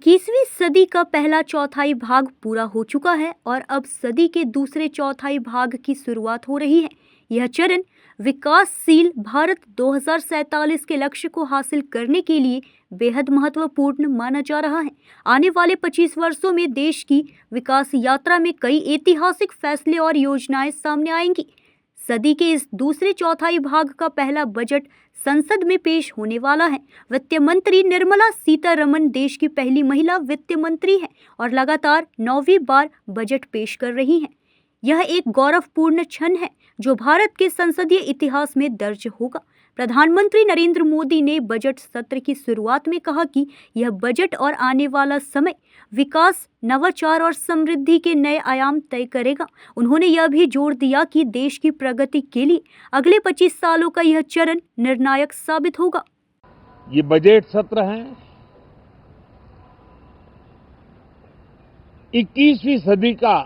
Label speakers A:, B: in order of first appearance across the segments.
A: 21वीं सदी का पहला चौथाई भाग पूरा हो चुका है और अब सदी के दूसरे चौथाई भाग की शुरुआत हो रही है। यह चरण विकासशील भारत 2047 के लक्ष्य को हासिल करने के लिए बेहद महत्वपूर्ण माना जा रहा है। आने वाले 25 वर्षों में देश की विकास यात्रा में कई ऐतिहासिक फैसले और योजनाएं सामने आएंगी। सदी के इस दूसरे चौथाई भाग का पहला बजट संसद में पेश होने वाला है। वित्त मंत्री निर्मला सीतारमण देश की पहली महिला वित्त मंत्री है और लगातार 9वीं बार बजट पेश कर रही हैं। यह एक गौरवपूर्ण क्षण है जो भारत के संसदीय इतिहास में दर्ज होगा। प्रधानमंत्री नरेंद्र मोदी ने बजट सत्र की शुरुआत में कहा कि यह बजट और आने वाला समय विकास, नवाचार और समृद्धि के नए आयाम तय करेगा। उन्होंने यह भी जोर दिया कि देश की प्रगति के लिए अगले 25 सालों का यह चरण निर्णायक साबित होगा।
B: ये बजट सत्र है 21वीं सदी का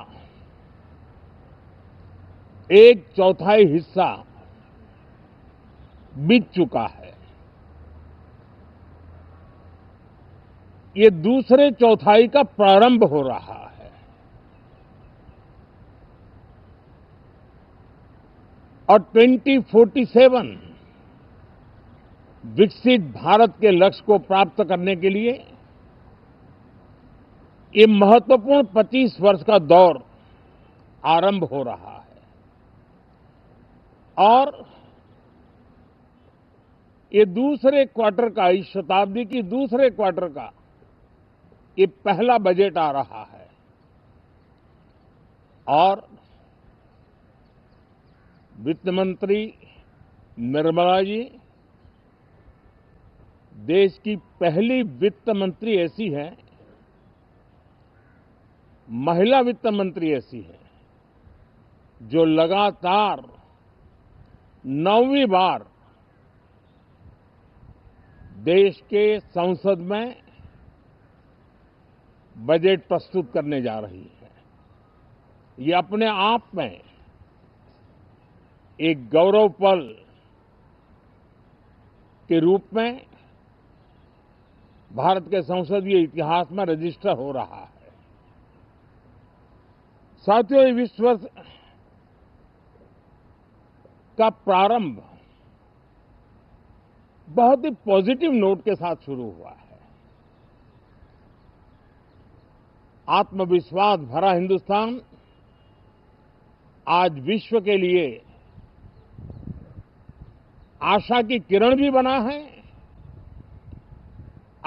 B: एक चौथाई हिस्सा बीत चुका है। ये दूसरे चौथाई का प्रारंभ हो रहा है और 2047 विकसित भारत के लक्ष्य को प्राप्त करने के लिए ये महत्वपूर्ण 25 वर्ष का दौर आरंभ हो रहा है और ये दूसरे क्वार्टर का, इस शताब्दी की दूसरे क्वार्टर का ये पहला बजट आ रहा है और वित्त मंत्री निर्मला जी देश की पहली वित्त मंत्री ऐसी है, महिला वित्त मंत्री ऐसी है जो लगातार 9वीं बार देश के संसद में बजट प्रस्तुत करने जा रही है। ये अपने आप में एक गौरव पल के रूप में भारत के संसदीय इतिहास में रजिस्टर हो रहा है। साथियों, इस वर्ष का प्रारंभ बहुत ही पॉजिटिव नोट के साथ शुरू हुआ है। आत्मविश्वास भरा हिंदुस्तान आज विश्व के लिए आशा की किरण भी बना है,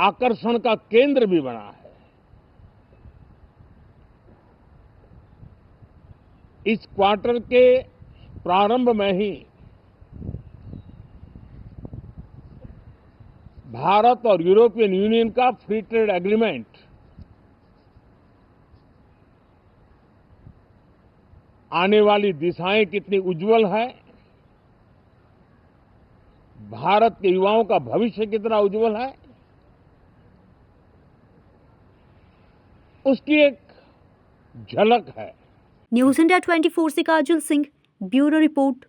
B: आकर्षण का केंद्र भी बना है। इस क्वार्टर के प्रारंभ में ही भारत और यूरोपियन यूनियन का फ्री ट्रेड एग्रीमेंट आने वाली दिशाएं कितनी उज्जवल है, भारत के युवाओं का भविष्य कितना उज्जवल है, उसकी एक झलक है।
A: न्यूज़ इंडिया 24 से काजल सिंह, ब्यूरो रिपोर्ट।